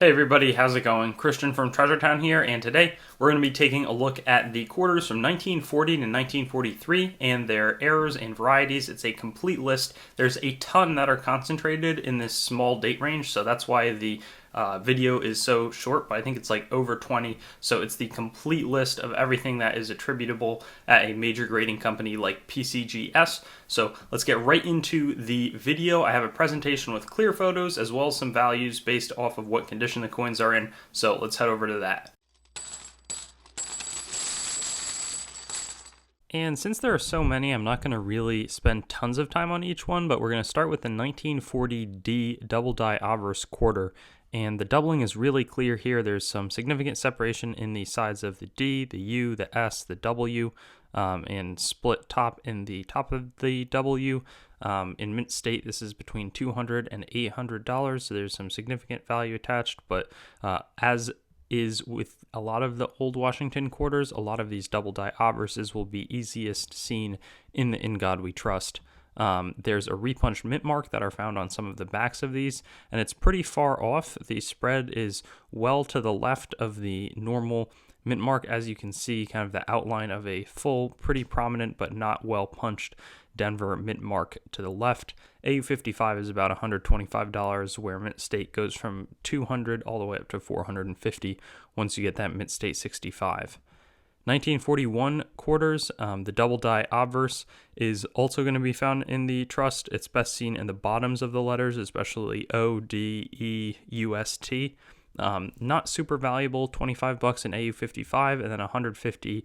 Hey everybody, how's it going? Christian from Treasure Town here, and today we're going to be taking a look at the quarters from 1940 to 1943 and their errors and varieties. It's a complete list. There's a ton that are concentrated in this small date range, so that's why the video is so short, but I think it's like over 20. So it's the complete list of everything that is attributable at a major grading company like PCGS. So let's get right into the video. I have a presentation with clear photos as well as some values based off of what condition the coins are in. So let's head over to that. And since there are so many, I'm not going to really spend tons of time on each one, but we're going to start with the 1940D double die obverse quarter. And the doubling is really clear here. There's some significant separation in the sides of the D, the U, the S, the W, and split top in the top of the W. In mint state, this is between $200 and $800, so there's some significant value attached, but as is with a lot of the old Washington quarters, a lot of these double die obverses will be easiest seen in the In God We Trust. There's a repunched mint mark that are found on some of the backs of these, and it's pretty far off. The spread is well to the left of the normal mint mark, as you can see, kind of the outline of a full, pretty prominent but not well punched Denver mint mark to the left. AU55 is about $125, where mint state goes from $200 all the way up to $450 once you get that mint state 65. 1941 quarters, the double die obverse is also going to be found in the trust. It's best seen in the bottoms of the letters, especially O, D, E, U, S, T. Not super valuable, $25 in AU55 and then $150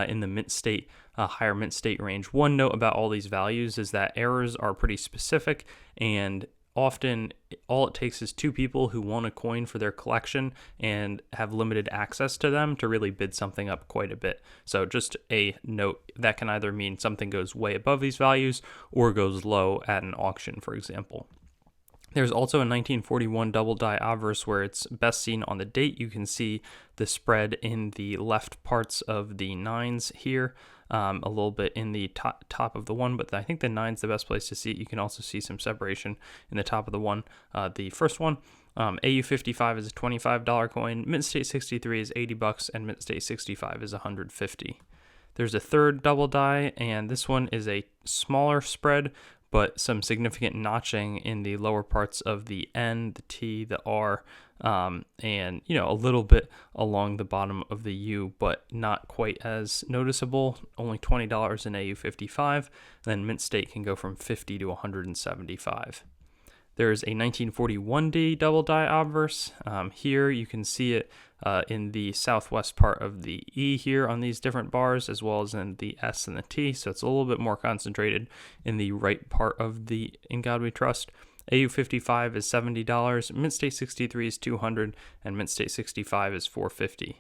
in the mint state, higher mint state range. One note about all these values is that errors are pretty specific, and often all it takes is two people who want a coin for their collection and have limited access to them to really bid something up quite a bit. So just a note, that can either mean something goes way above these values or goes low at an auction, for example. There's also a 1941 double die obverse where it's best seen on the date. You can see the spread in the left parts of the nines here, a little bit in the top of the one, but I think the nine's the best place to see it. You can also see some separation in the top of the one. The first one, AU55 is a $25 coin, mint state 63 is $80, and mint state 65 is $150. There's a third double die, and this one is a smaller spread, but some significant notching in the lower parts of the N, the T, the R, and a little bit along the bottom of the U, but not quite as noticeable. Only $20 in AU55. Then mint state can go from $50 to $175. There's a 1941D double die obverse. Here you can see it in the southwest part of the E here on these different bars, as well as in the S and the T, so it's a little bit more concentrated in the right part of the In God We Trust. AU55 is $70, mint state 63 is $200, and mint state 65 is $450.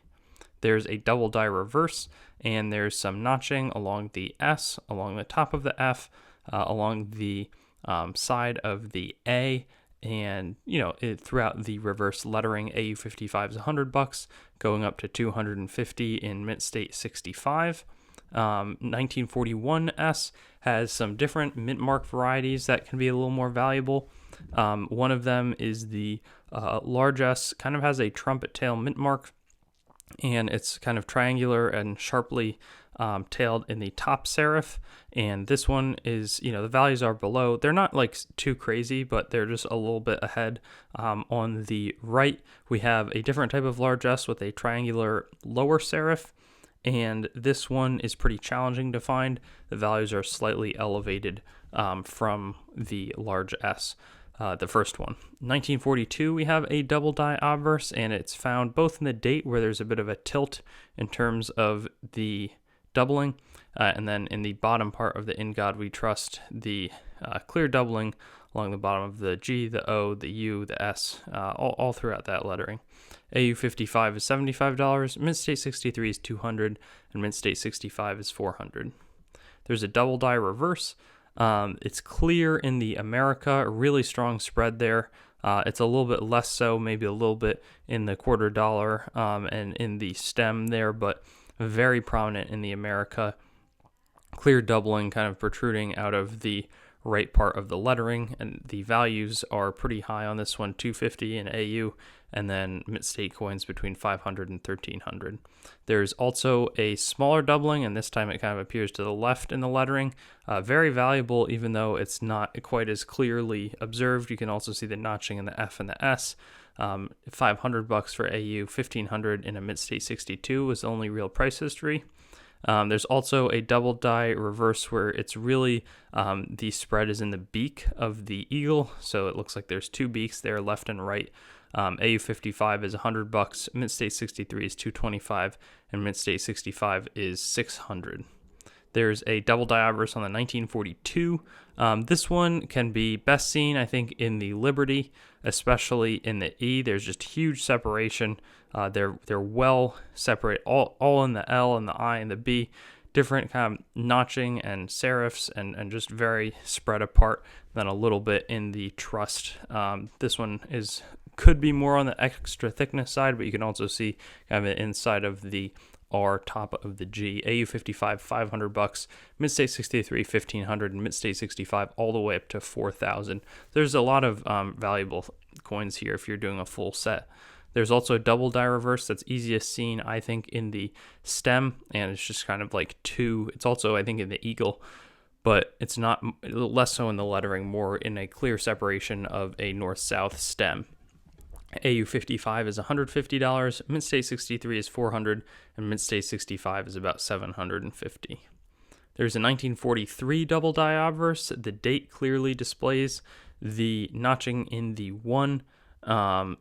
There's a double die reverse, and there's some notching along the S, along the top of the F, along the side of the A, and throughout the reverse lettering. AU55 is $100, going up to $250 in mint state 65. 1941S has some different mint mark varieties that can be a little more valuable. One of them is the large S, kind of has a trumpet tail mint mark, and it's kind of triangular and sharply tailed in the top serif, and this one is, the values are below. They're not like too crazy, but they're just a little bit ahead. On the right, we have a different type of large S with a triangular lower serif, and this one is pretty challenging to find. The values are slightly elevated from the large S. The first one. 1942, we have a double die obverse, and it's found both in the date where there's a bit of a tilt in terms of the doubling, and then in the bottom part of the In God We Trust, the clear doubling along the bottom of the G, the O, the U, the S, all throughout that lettering. AU55 is $75, mint state 63 is $200, and mint state 65 is $400. There's a double die reverse. It's clear in the America, a really strong spread there. It's a little bit less so, maybe a little bit in the quarter dollar and in the stem there, but very prominent in the America. Clear doubling kind of protruding out of the right part of the lettering, and the values are pretty high on this one, 250 in AU, and then mint-state coins between 500 and 1300. There's also a smaller doubling, and this time it kind of appears to the left in the lettering. Very valuable, even though it's not quite as clearly observed. You can also see the notching in the F and the S. $500 for AU, 1500 in a mint-state 62 was the only real price history. There's also a double die reverse where it's really the spread is in the beak of the eagle, so it looks like there's two beaks there, left and right. AU 55 is $100, mint state 63 is $225, and mint state 65 is $600. There's a double die obverse on the 1942. This one can be best seen, I think, in the Liberty, especially in the E. There's just huge separation. They're well separated, all in the L and the I and the B. Different kind of notching and serifs, and just very spread apart than a little bit in the trust. This one could be more on the extra thickness side, but you can also see kind of inside of the R top of the G. AU 55, $500, mint state 63, 1500, and mint state 65 all the way up to 4000. There's a lot of valuable coins here if you're doing a full set. There's also a double die reverse that's easiest seen, I think, in the stem, and it's just kind of like two. It's also, I think, in the eagle, but it's not, less so in the lettering, more in a clear separation of a north-south stem. AU 55 is $150, mint state 63 is $400, and mint state 65 is about $750. There's a 1943 double die obverse. The date clearly displays the notching in the 1,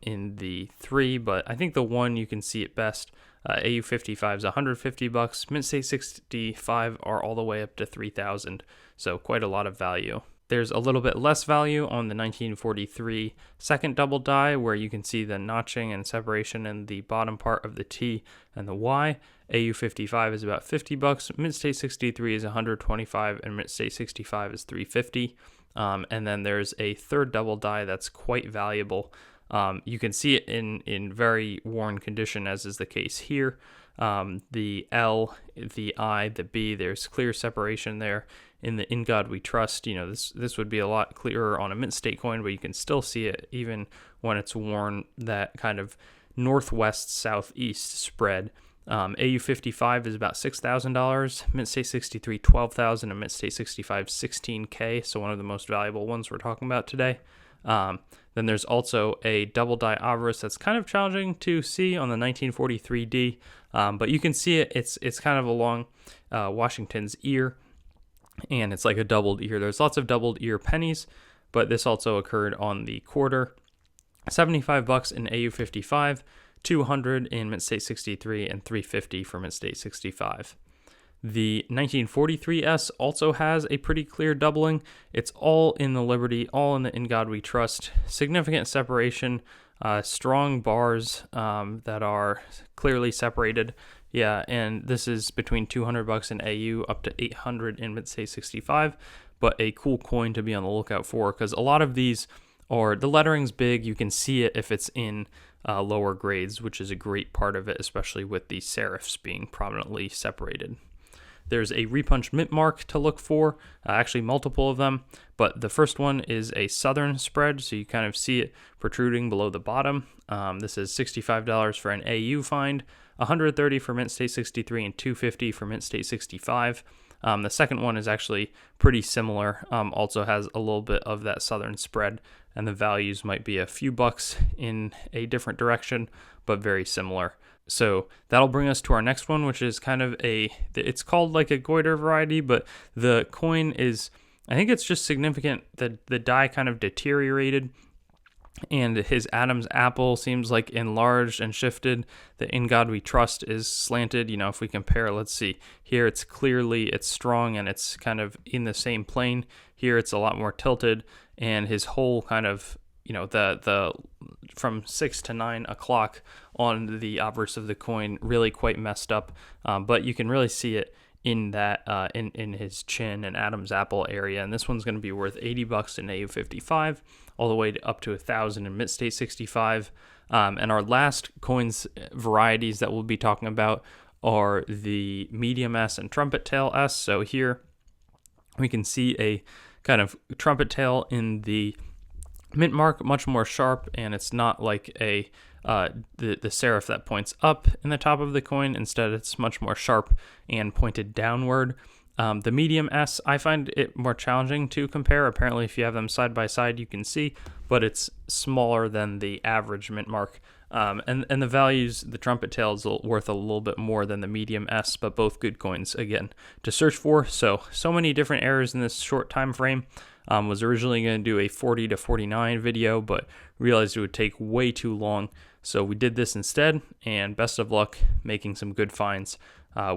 in the 3, but I think the 1 you can see it best. AU 55 is $150, mint state 65 are all the way up to 3,000, so quite a lot of value. There's a little bit less value on the 1943 second double die, where you can see the notching and separation in the bottom part of the T and the Y. AU 55 is about $50, mint state 63 is $125, and mint state 65 is $350. And then there's a third double die that's quite valuable. You can see it in very worn condition, as is the case here. The L, the I, the B, there's clear separation there. In the In God We Trust, this would be a lot clearer on a mint state coin, but you can still see it even when it's worn, that kind of northwest southeast spread. AU 55 is about $6,000, mint state 63 $12,000, and mint state 65 $16K, so one of the most valuable ones we're talking about today. Then there's also a double die obverse that's kind of challenging to see on the 1943D, but you can see it. It's kind of along Washington's ear, and it's like a doubled ear. There's lots of doubled ear pennies, but this also occurred on the quarter. $75 in AU 55, $200 in mint state 63, and $350 for mint state 65. The 1943S also has a pretty clear doubling. It's all in the Liberty, all in the In God We Trust. Significant separation, strong bars that are clearly separated. Yeah, and this is between $200 in AU up to $800 in mint state 65, but a cool coin to be on the lookout for, because a lot of these are, the lettering's big. You can see it if it's in lower grades, which is a great part of it, especially with the serifs being prominently separated. There's a repunched mint mark to look for, actually multiple of them, but the first one is a southern spread, so you kind of see it protruding below the bottom. This is $65 for an AU find, $130 for mint state 63, and $250 for mint state 65. The second one is actually pretty similar, also has a little bit of that southern spread, and the values might be a few bucks in a different direction, but very similar. So that'll bring us to our next one, which is kind of it's called like a goiter variety, but the coin is, I think it's just significant that the die kind of deteriorated, and his Adam's apple seems like enlarged and shifted. The In God We Trust is slanted. If we compare, let's see, here it's strong and it's kind of in the same plane. Here it's a lot more tilted, and his whole kind of, the from 6 to 9 o'clock on the obverse of the coin really quite messed up, but you can really see it in that in his chin and Adam's apple area. And this one's going to be worth $80 in AU 55, all the way up to $1,000 in mint state 65. And our last coins varieties that we'll be talking about are the medium S and trumpet tail S. So here we can see a kind of trumpet tail in the mint mark, much more sharp, and it's not like the serif that points up in the top of the coin. Instead, it's much more sharp and pointed downward. The medium S, I find it more challenging to compare. Apparently, if you have them side by side, you can see, but it's smaller than the average mint mark. And the values, the trumpet tail is worth a little bit more than the medium S, but both good coins, again, to search for. So many different errors in this short time frame. Was originally going to do a 40 to 49 video, but realized it would take way too long. So we did this instead, and best of luck making some good finds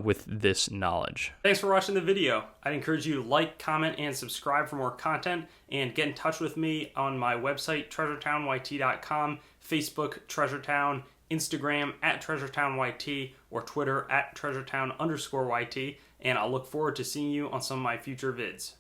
with this knowledge. Thanks for watching the video. I'd encourage you to like, comment, and subscribe for more content, and get in touch with me on my website, treasuretownYT.com, Facebook, TreasureTown, Instagram @TreasureTownYT, or Twitter @TreasureTown_YT, and I'll look forward to seeing you on some of my future vids.